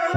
The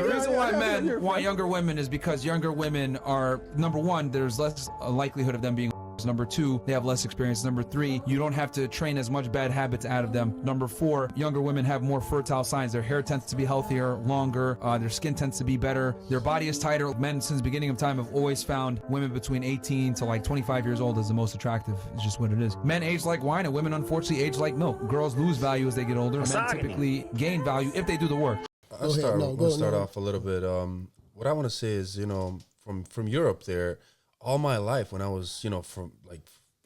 reason why men want younger women is because younger women are, number one, there's less likelihood of them being. Number two, they have less experience. Number three, you don't have to train as much bad habits out of them. Number four, younger women have more fertile signs. Their hair tends to be healthier, longer. Their skin tends to be better. Their body is tighter. Men, since the beginning of time, have always found women between 18 to like 25 years old as the most attractive. It's just what it is. Men age like wine, and women, unfortunately, age like milk. Girls lose value as they get older. Men typically gain value if they do the work. I'll start off a little bit. What I want to say is, from Europe there, all my life when I was, from like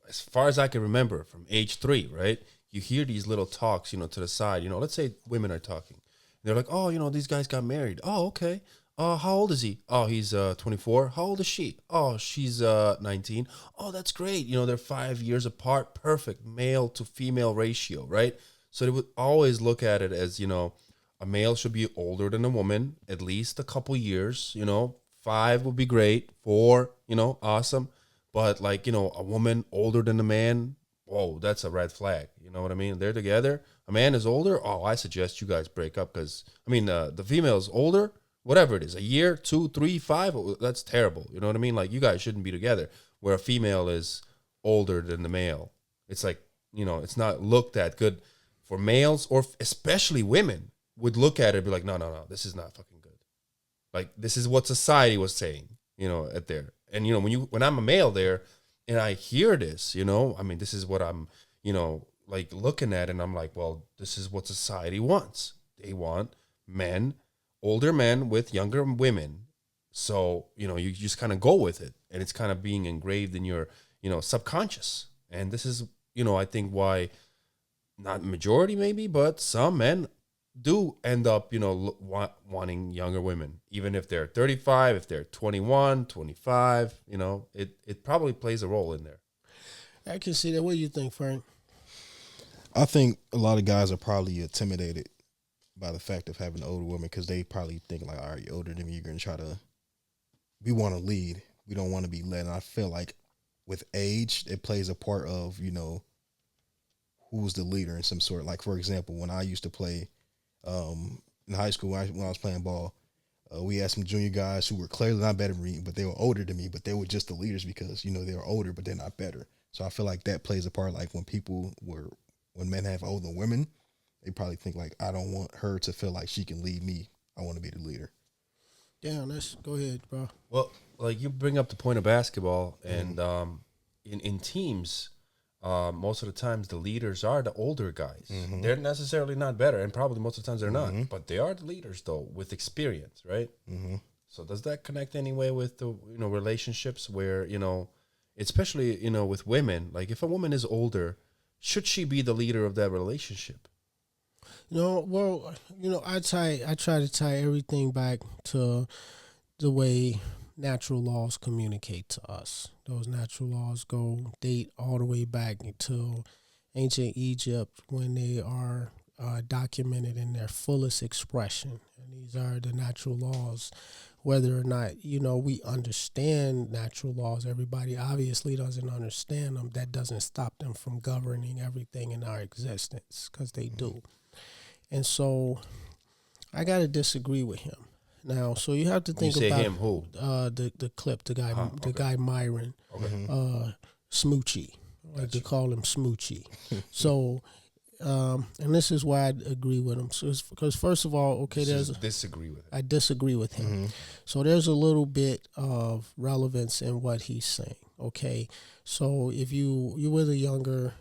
as far as I can remember, from age 3, right? You hear these little talks, to the side. Let's say women are talking. They're like, oh, these guys got married. Oh, okay. How old is he? Oh, he's 24. How old is she? Oh, she's 19. Oh, that's great. They're 5 years apart. Perfect male to female ratio, right? So they would always look at it as, a male should be older than a woman, at least a couple years, 5 would be great. 4, awesome. But like, a woman older than a man, whoa, that's a red flag. You know what I mean? They're together. A man is older. Oh, I suggest you guys break up because, the female is older, whatever it is, a year, 2, 3, 5, that's terrible. You know what I mean? Like, you guys shouldn't be together. Where a female is older than the male. It's like, it's not looked at good for males, or especially women would look at it and be like, no, this is not fucking good. Like, this is what society was saying, at there. And, when I'm a male there and I hear this, this is what I'm, like looking at, and I'm like, well, this is what society wants. They want older men with younger women. So, you just kind of go with it, and it's kind of being engraved in your, subconscious. And this is, I think why not majority maybe, but some men do end up, wanting younger women, even if they're 35, if they're 21, 25, it probably plays a role in there. I can see that. What do you think, Frank? I think a lot of guys are probably intimidated by the fact of having an older woman because they probably think like, all right, you're older than me, you're going to try to, we want to lead. We don't want to be led. And I feel like with age, it plays a part of, who's the leader in some sort. Like, for example, when I used to play in high school, when I was playing ball, we had some junior guys who were clearly not better than me, but they were older than me, but they were just the leaders because, they were older, but they're not better. So I feel like that plays a part. Like when men have older women, they probably think like, I don't want her to feel like she can lead me. I want to be the leader. Damn, go ahead, bro. Well, like you bring up the point of basketball, and in teams, most of the times the leaders are the older guys. Mm-hmm. They're necessarily not better, and probably most of the times they're not, but they are the leaders though, with experience, right? Mm-hmm. So does that connect anyway with the relationships where especially with women? Like, if a woman is older, should she be the leader of that relationship? Well, I try to tie everything back to the way natural laws communicate to us. Those natural laws date all the way back to ancient Egypt, when they are documented in their fullest expression. And these are the natural laws. Whether or not, we understand natural laws, everybody obviously doesn't understand them. That doesn't stop them from governing everything in our existence, because they do. And so I got to disagree with him. Now, so you have to think about him, who? The clip, the guy Myron, Smoochie, to call him Smoochie. So, and this is why I agree with him. So, because first of all, I disagree with him. Mm-hmm. So there's a little bit of relevance in what he's saying. Okay, so if you with a younger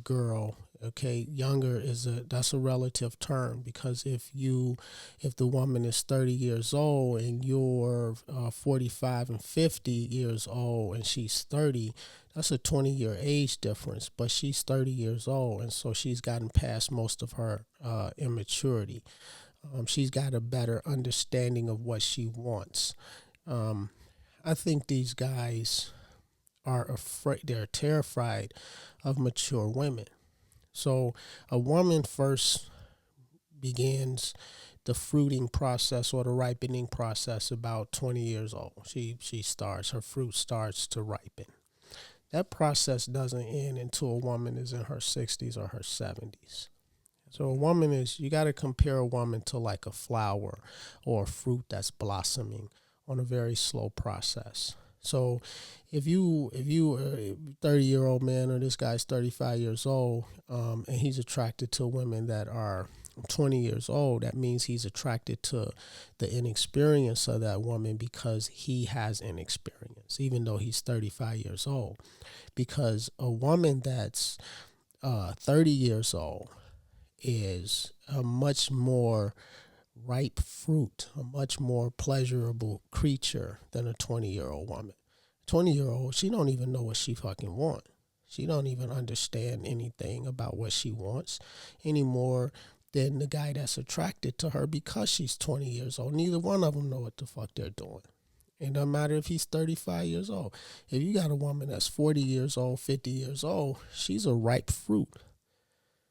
girl. Okay, younger that's a relative term, because if the woman is 30 years old and you're 45 and 50 years old and she's 30, that's a 20-year age difference, but she's 30 years old, and so she's gotten past most of her immaturity. She's got a better understanding of what she wants. I think these guys are afraid, they're terrified of mature women. So a woman first begins the fruiting process or the ripening process about 20 years old. Her fruit starts to ripen. That process doesn't end until a woman is in her 60s or her 70s. So you got to compare a woman to like a flower or a fruit that's blossoming on a very slow process. So if you a 30-year-old man, or this guy's 35 years old, and he's attracted to women that are 20 years old, that means he's attracted to the inexperience of that woman because he has inexperience, even though he's 35 years old. Because a woman that's 30 years old is a much more ripe fruit, a much more pleasurable creature than a 20-year-old woman. 20-year-old, she don't even know what she fucking want. She don't even understand anything about what she wants anymore than the guy that's attracted to her because she's 20 years old. Neither one of them know what the fuck they're doing. It doesn't matter if he's 35 years old. If you got a woman that's 40 years old, 50 years old, she's a ripe fruit.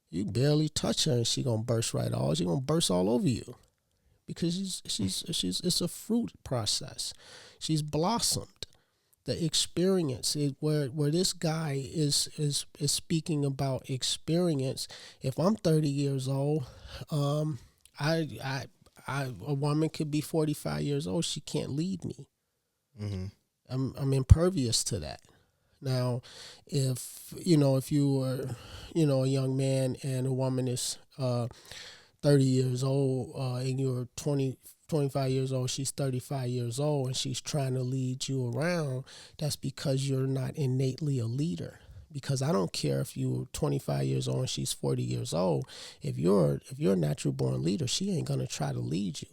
You barely touch her and she gonna burst right off. She gonna burst all over you because it's a fruit process. She's blossomed. The experience is where this guy is speaking about experience. If I'm 30 years old, a woman could be 45 years old. She can't lead me. Mm-hmm. I'm impervious to that. Now, if you are, a young man and a woman is 30 years old, and you're 25 years old, she's 35 years old, and she's trying to lead you around, that's because you're not innately a leader. Because I don't care if you're 25 years old and she's 40 years old. If you're a natural born leader, she ain't gonna try to lead you.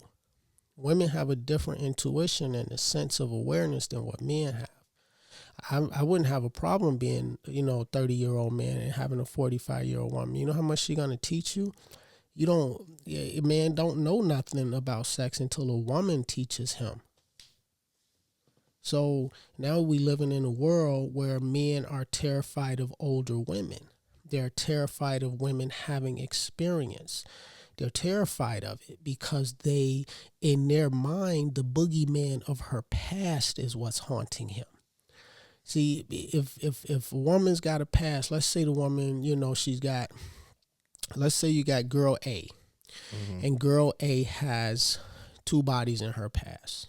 Women have a different intuition and a sense of awareness than what men have. I wouldn't have a problem being, a 30-year-old man and having a 45-year-old woman. You know how much she's gonna teach you? A man don't know nothing about sex until a woman teaches him. So now we living in a world where men are terrified of older women. They're terrified of women having experience. They're terrified of it because in their mind, the boogeyman of her past is what's haunting him. See, if a woman's got a past, let's say the woman, let's say you got girl A, mm-hmm. and girl A has 2 bodies in her past.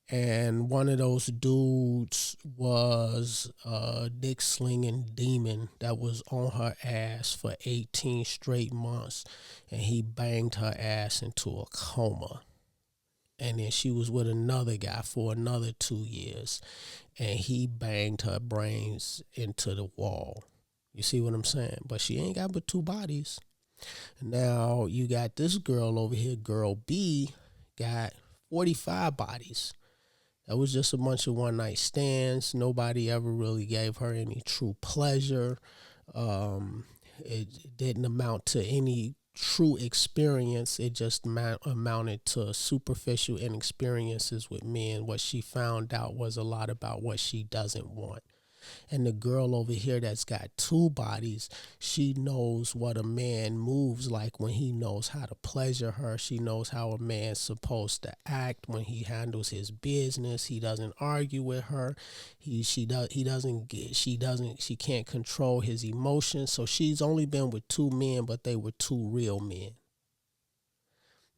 And one of those dudes was a dick-slinging demon that was on her ass for 18 straight months, and he banged her ass into a coma. And then she was with another guy for another 2 years, and he banged her brains into the wall. You see what I'm saying? But she ain't got but 2 bodies. Now you got this girl over here, girl B, got 45 bodies. That was just a bunch of one-night stands. Nobody ever really gave her any true pleasure. It didn't amount to any true experience. It just amounted to superficial inexperiences with men. What she found out was a lot about what she doesn't want. And the girl over here that's got 2 bodies, she knows what a man moves like when he knows how to pleasure her. She knows how a man's supposed to act when he handles his business. He doesn't argue with her. She can't control his emotions. So she's only been with 2 men, but they were 2 real men.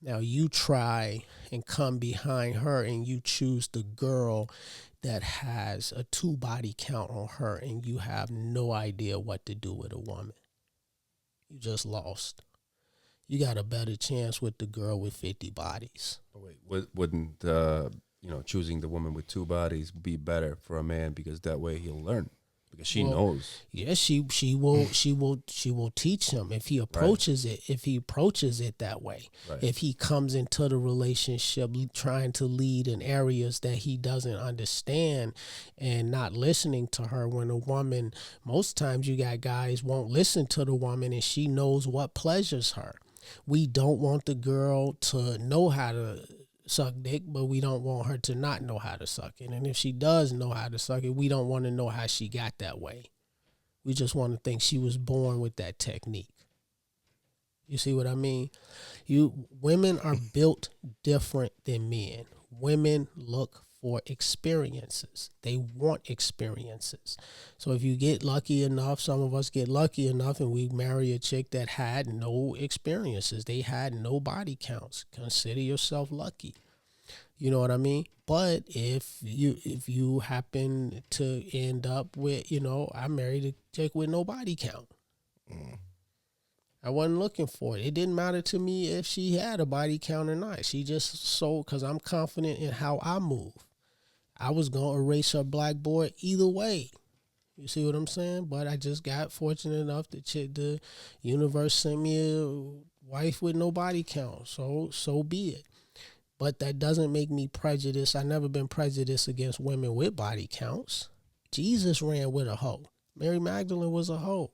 Now you try and come behind her and you choose the girl that has a 2 body count on her, and you have no idea what to do with a woman. You just lost. You got a better chance with the girl with 50 bodies. Wait, wouldn't choosing the woman with 2 bodies be better for a man, because that way he'll learn? Because she knows. Yes, she will teach him if he approaches it. If he approaches it that way, if he comes into the relationship trying to lead in areas that he doesn't understand and not listening to her. When a woman, most times you got guys won't listen to the woman, and she knows what pleasures her. We don't want the girl to know how to suck dick, but we don't want her to not know how to suck it. And if she does know how to suck it, we don't want to know how she got that way. We just want to think she was born with that technique. You see what I mean? Women are built different than men. Women look for experiences. They want experiences. So if you get lucky enough, some of us get lucky enough and we marry a chick that had no experiences. They had no body counts. Consider yourself lucky. You know what I mean? But if you happen to end up with, I married a chick with no body count. I wasn't looking for it. It didn't matter to me if she had a body count or not. She just sold because I'm confident in how I move. I was going to erase her blackboard either way. You see what I'm saying? But I just got fortunate enough that the universe sent me a wife with no body count. So be it. But that doesn't make me prejudiced. I've never been prejudiced against women with body counts. Jesus ran with a hoe. Mary Magdalene was a hoe.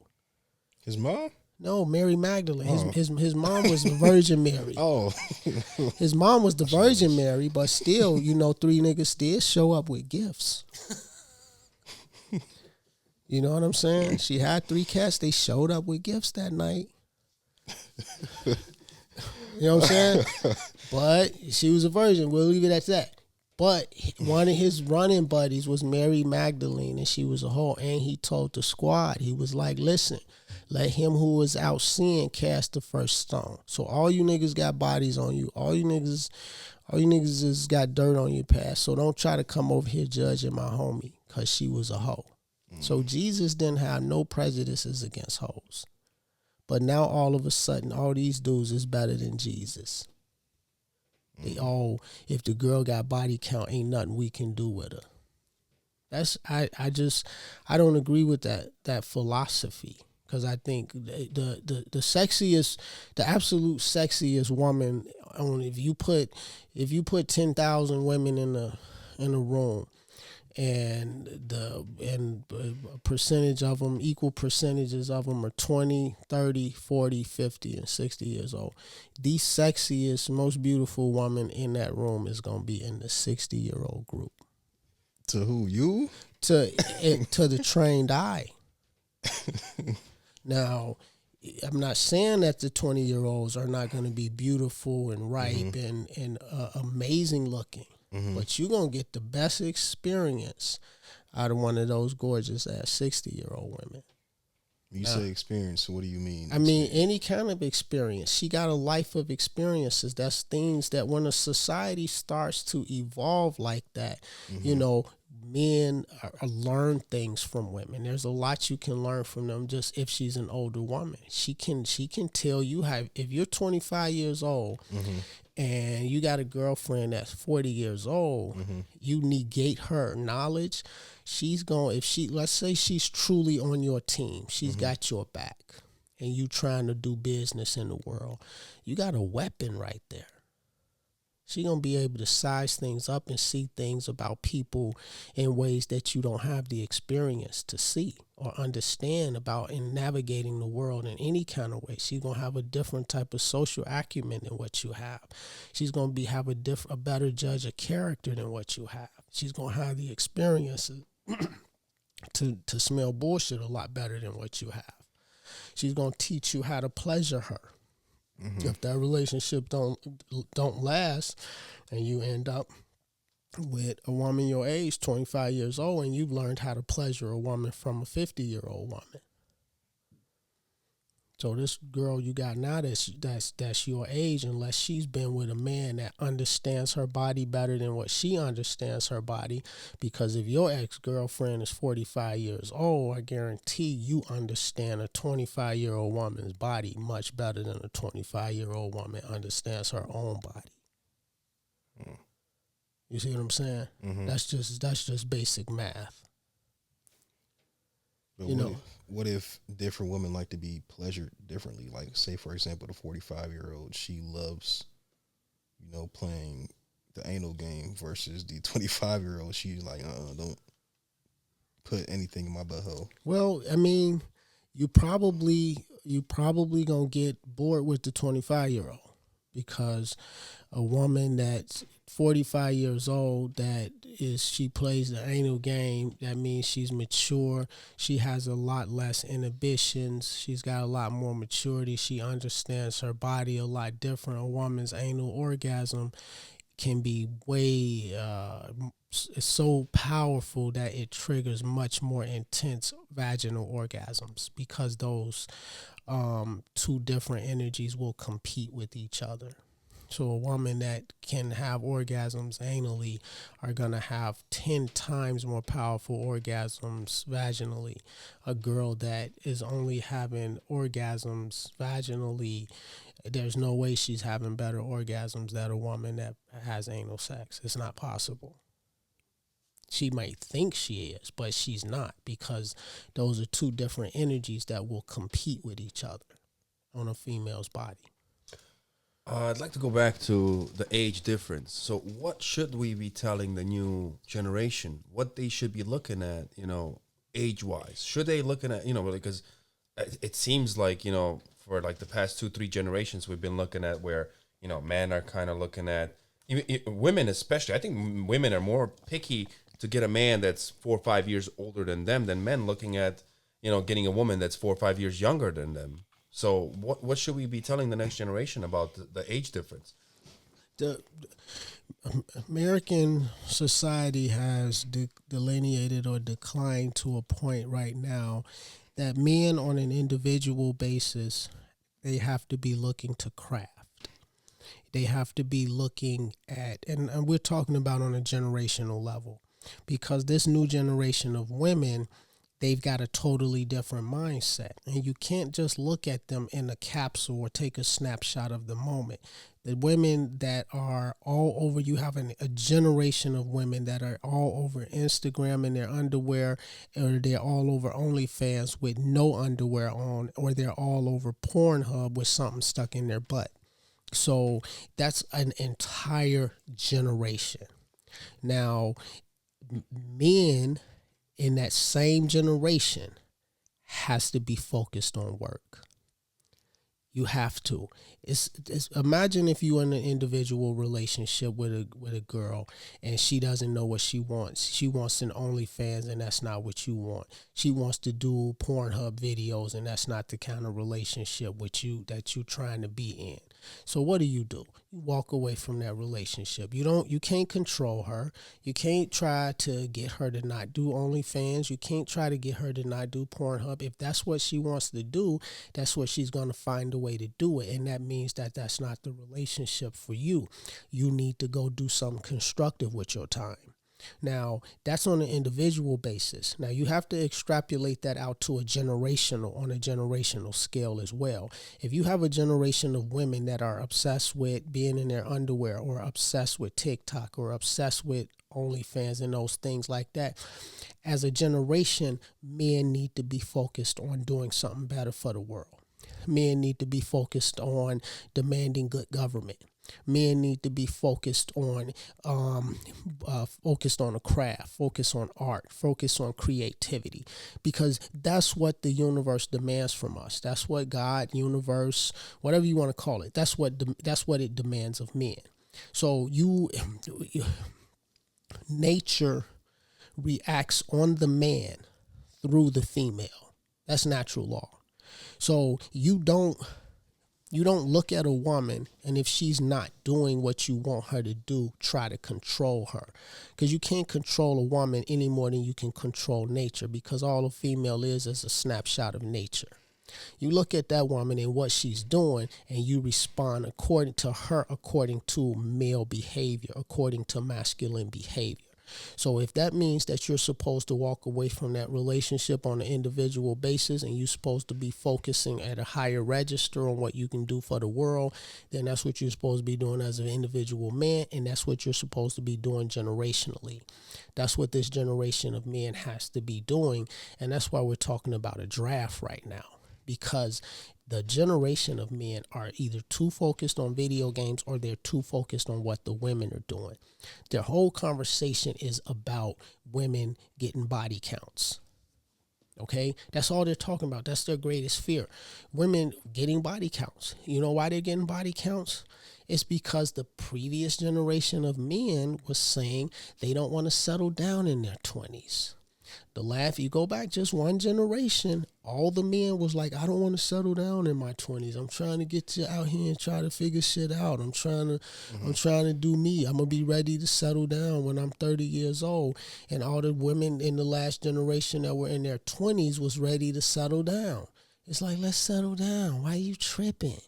His mom? No, Mary Magdalene. His mom was the Virgin Mary. Oh. His mom was the Virgin Mary, but still, 3 niggas did show up with gifts. You know what I'm saying? She had 3 cats. They showed up with gifts that night. You know what I'm saying? But she was a virgin. We'll leave it at that. But one of his running buddies was Mary Magdalene, and she was a hoe. And he told the squad, he was like, listen, let him who is out sin cast the first stone. So all you niggas got bodies on you. All you niggas has got dirt on your past. So don't try to come over here judging my homie because she was a hoe. So Jesus didn't have no prejudices against hoes. But now all of a sudden, all these dudes is better than Jesus. They all, if the girl got body count, ain't nothing we can do with her. That's I don't agree with that philosophy, because I think the sexiest, the absolute sexiest woman, if you put 10,000 women in a room, and a percentage of them, equal percentages of them are 20, 30, 40, 50, and 60 years old. The sexiest, most beautiful woman in that room is going to be in the 60-year-old group. To who? You? To the trained eye. Now, I'm not saying that the 20-year-olds are not going to be beautiful and ripe and amazing looking. But you're going to get the best experience out of one of those gorgeous ass 60-year-old women. You say experience, so what do you mean? I mean, any kind of experience. She got a life of experiences. That's things that when a society starts to evolve like that, men learn things from women. There's a lot you can learn from them just if she's an older woman. She can tell you how, if you're 25 years old, and you got a girlfriend that's 40 years old, you negate her knowledge, let's say she's truly on your team, she's got your back, and you trying to do business in the world, you got a weapon right there. She's going to be able to size things up and see things about people in ways that you don't have the experience to see or understand about in navigating the world in any kind of way. She's going to have a different type of social acumen than what you have. She's going to have a better judge of character than what you have. She's going to have the experiences to smell bullshit a lot better than what you have. She's going to teach you how to pleasure her. If that relationship don't last, and you end up with a woman your age, 25 years old, and you've learned how to pleasure a woman from a 50-year-old woman. So this girl you got now that's your age, unless she's been with a man that understands her body better than what she understands her body, because if your ex-girlfriend is 45 years old, I guarantee you understand a 25-year-old woman's body much better than a 25-year-old woman understands her own body. You see what I'm saying? That's just basic math. But what if different women like to be pleasured differently? Like, say, for example, the 45-year-old, she loves, playing the anal game, versus the 25-year-old, she's like, don't put anything in my butthole. Well, I mean, you probably gonna get bored with the 25-year-old, because a woman that's 45 years old she plays the anal game, that means she's mature. She has a lot less inhibitions. She's got a lot more maturity. She understands her body a lot different. A woman's anal orgasm can be it's so powerful that it triggers much more intense vaginal orgasms, because those two different energies will compete with each other. So a woman that can have orgasms anally are going to have 10 times more powerful orgasms vaginally. A girl that is only having orgasms vaginally, there's no way she's having better orgasms than a woman that has anal sex. It's not possible. She might think she is, but she's not, because those are two different energies that will compete with each other on a female's body. I'd like to go back to the age difference. So what should we be telling the new generation? What they should be looking at, age-wise? Should they looking at, because it seems like, for like the past 2-3 generations, we've been looking at where, men are kind of looking at, women especially. I think women are more picky to get a man that's 4 or 5 years older than them than men looking at, getting a woman that's 4 or 5 years younger than them. So what should we be telling the next generation about the age difference? The American society has delineated or declined to a point right now that men on an individual basis, they have to be looking to craft. They have to be looking at, and we're talking about on a generational level, because this new generation of women, they've got a totally different mindset. And you can't just look at them in a capsule or take a snapshot of the moment. The women that are all over, you have a generation of women that are all over Instagram in their underwear, or they're all over OnlyFans with no underwear on, or they're all over Pornhub with something stuck in their butt. So that's an entire generation. Now, men in that same generation has to be focused on work. You have to. It's imagine if you're in an individual relationship with a girl and she doesn't know what she wants. She wants an OnlyFans and that's not what you want. She wants to do Pornhub videos and that's not the kind of relationship that you're trying to be in. So what do? You walk away from that relationship. You can't control her. You can't try to get her to not do OnlyFans. You can't try to get her to not do Pornhub. If that's what she wants to do, that's what she's going to find a way to do it. And that means that that's not the relationship for you. You need to go do something constructive with your time. Now, that's on an individual basis. Now, you have to extrapolate that out to on a generational scale as well. If you have a generation of women that are obsessed with being in their underwear, or obsessed with TikTok, or obsessed with OnlyFans and those things like that, as a generation, men need to be focused on doing something better for the world. Men need to be focused on demanding good government. Men need to be focused on a craft, focus on art, focus on creativity, because that's what the universe demands from us. That's what God, universe, whatever you want to call it, that's what it demands of men. So nature reacts on the man through the female. That's natural law. So you don't look at a woman, and if she's not doing what you want her to do, try to control her. Because you can't control a woman any more than you can control nature, because all a female is a snapshot of nature. You look at that woman and what she's doing, and you respond according to male behavior, according to masculine behavior. So if that means that you're supposed to walk away from that relationship on an individual basis, and you're supposed to be focusing at a higher register on what you can do for the world, then that's what you're supposed to be doing as an individual man, and that's what you're supposed to be doing generationally. That's what this generation of men has to be doing, and that's why we're talking about a draft right now, because the generation of men are either too focused on video games, or they're too focused on what the women are doing. Their whole conversation is about women getting body counts. Okay, that's all they're talking about. That's their greatest fear. Women getting body counts. You know why they're getting body counts? It's because the previous generation of men was saying they don't want to settle down in their 20s. If you go back just one generation, all the men was like, I don't want to settle down in my 20s. I'm trying to get you out here and try to figure shit out. I'm trying to do me. I'm going to be ready to settle down when I'm 30 years old. And all the women in the last generation that were in their 20s was ready to settle down. It's like, let's settle down. Why are you tripping?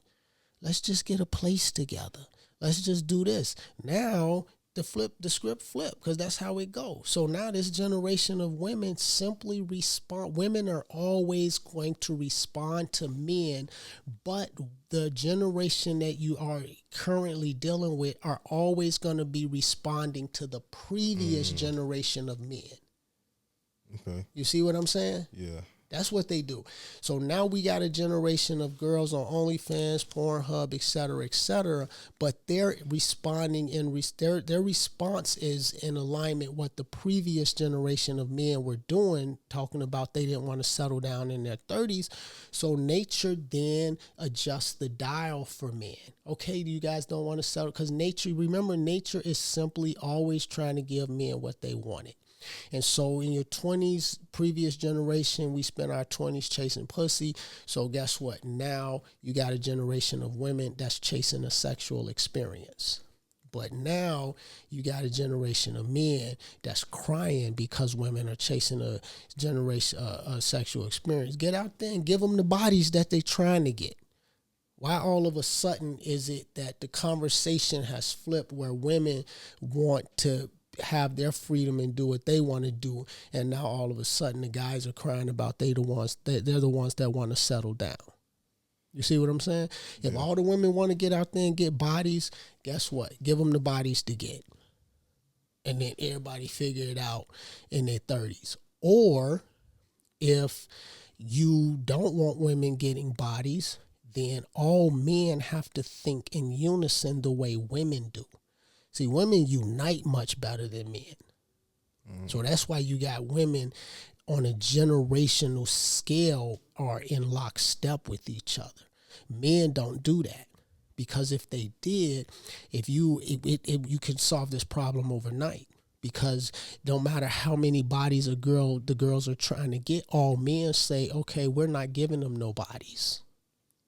Let's just get a place together. Let's just do this. Now, the script flip, because that's how it goes. So now this generation of women simply respond. Women are always going to respond to men, but the generation that you are currently dealing with are always going to be responding to the previous generation of men. Okay. You see what I'm saying? Yeah. That's what they do. So now we got a generation of girls on OnlyFans, Pornhub, et cetera, but they're responding their response is in alignment with what the previous generation of men were doing, talking about they didn't want to settle down in their 30s. So nature then adjusts the dial for men. Okay, you guys don't want to settle, because remember, nature is simply always trying to give men what they wanted. And so in your 20s, previous generation, we spent our 20s chasing pussy. So guess what? Now you got a generation of women that's chasing a sexual experience. But now you got a generation of men that's crying because women are chasing a sexual experience. Get out there and give them the bodies that they're trying to get. Why all of a sudden is it that the conversation has flipped where women want to have their freedom and do what they want to do, and now all of a sudden the guys are crying about they're the ones that want to settle down? You see what I'm saying? Yeah. If all the women want to get out there and get bodies, guess what? Give them the bodies to get, and then everybody figure it out in their 30s. Or if you don't want women getting bodies, then all men have to think in unison the way women do. See, women unite much better than men. So that's why you got women on a generational scale are in lockstep with each other. Men don't do that, because if they did, you can solve this problem overnight. Because no matter how many bodies the girls are trying to get, all men say, okay, we're not giving them no bodies.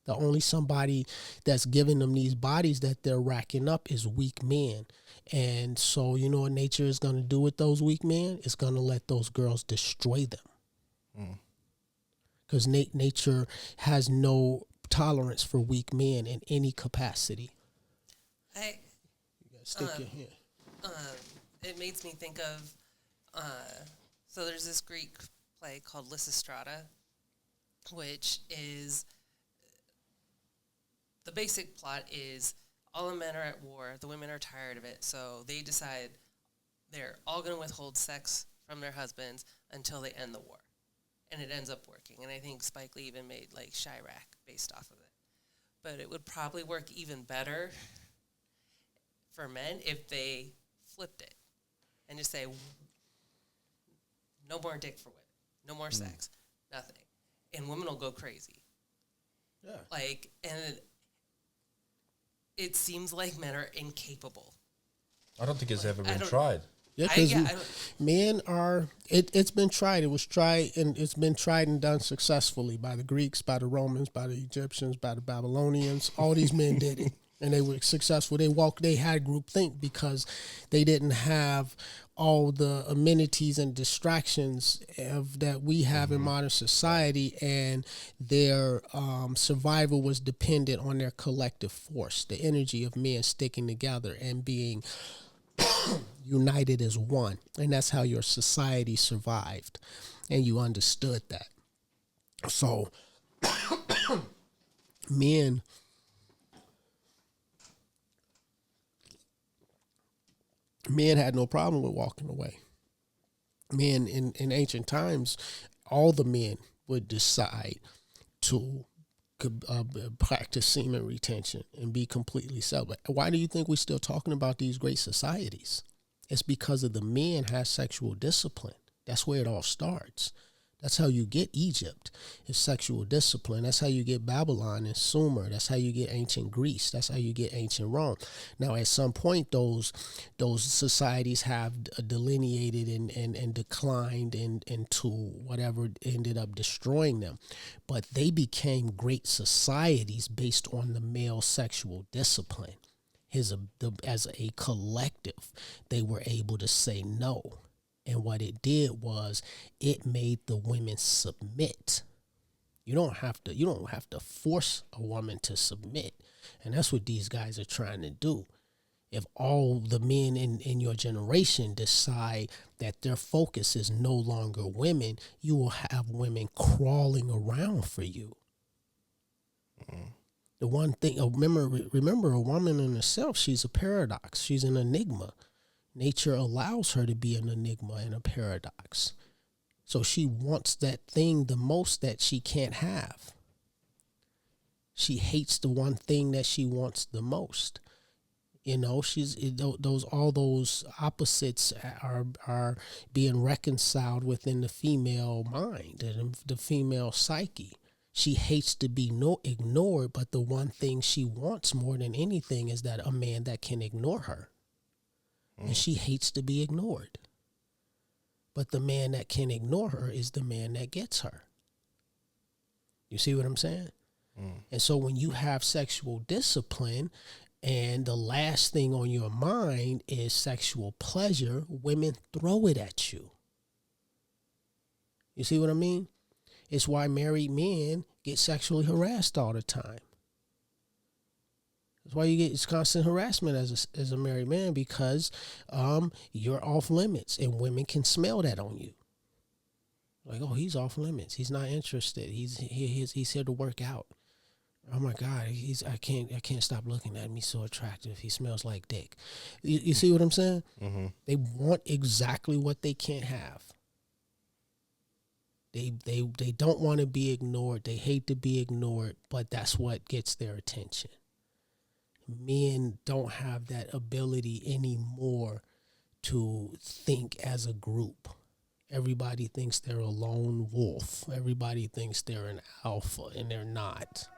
The only somebody that's giving them these bodies that they're racking up is weak men. And so, you know what nature is going to do with those weak men? It's going to let those girls destroy them. Because nature has no tolerance for weak men in any capacity. You gotta stick your hand. It makes me think of, so there's this Greek play called Lysistrata, which is, the basic plot is all the men are at war, the women are tired of it, so they decide they're all going to withhold sex from their husbands until they end the war. And it ends up working. And I think Spike Lee even made like Chirac based off of it. But it would probably work even better for men if they flipped it and just say, no more dick for women, no more sex, nothing. And women will go crazy. Yeah. And it seems like men are incapable. I don't think it's ever been tried. Yeah, because men are. It's been tried. It was tried, and it's been tried and done successfully by the Greeks, by the Romans, by the Egyptians, by the Babylonians. All these men did it, and they were successful. They had groupthink because they didn't have all the amenities and distractions that we have in modern society, and their survival was dependent on their collective force, the energy of men sticking together and being united as one. And that's how your society survived, and you understood that. So men had no problem with walking away. Men in ancient times, all the men would decide to practice semen retention and be completely celibate. Why do you think we're still talking about these great societies? It's because of the men have sexual discipline. That's where it all starts. That's how you get Egypt, is sexual discipline. That's how you get Babylon and Sumer. That's how you get ancient Greece. That's how you get ancient Rome. Now, at some point, those societies have delineated and declined into whatever ended up destroying them. But they became great societies based on the male sexual discipline. As a collective, they were able to say no. And what it did was it made the women submit. You don't have to force a woman to submit. And that's what these guys are trying to do. If all the men in your generation decide that their focus is no longer women, you will have women crawling around for you. The one thing, remember, a woman in herself, she's a paradox. She's an enigma. Nature allows her to be an enigma and a paradox. So she wants that thing the most that she can't have. She hates the one thing that she wants the most. You know, all those opposites are being reconciled within the female mind and the female psyche. She hates to be ignored, but the one thing she wants more than anything is that a man that can ignore her. And she hates to be ignored. But the man that can ignore her is the man that gets her. You see what I'm saying? And so when you have sexual discipline and the last thing on your mind is sexual pleasure, women throw it at you. You see what I mean? It's why married men get sexually harassed all the time. That's why you get constant harassment as a married man, because you're off limits and women can smell that on you. Like, oh, he's off limits. He's not interested. He's here to work out. Oh my God, I can't stop looking at him. He's so attractive. He smells like dick. You see what I'm saying? Mm-hmm. They want exactly what they can't have. They don't want to be ignored. They hate to be ignored, but that's what gets their attention. Men don't have that ability anymore to think as a group. Everybody thinks they're a lone wolf. Everybody thinks they're an alpha, and they're not.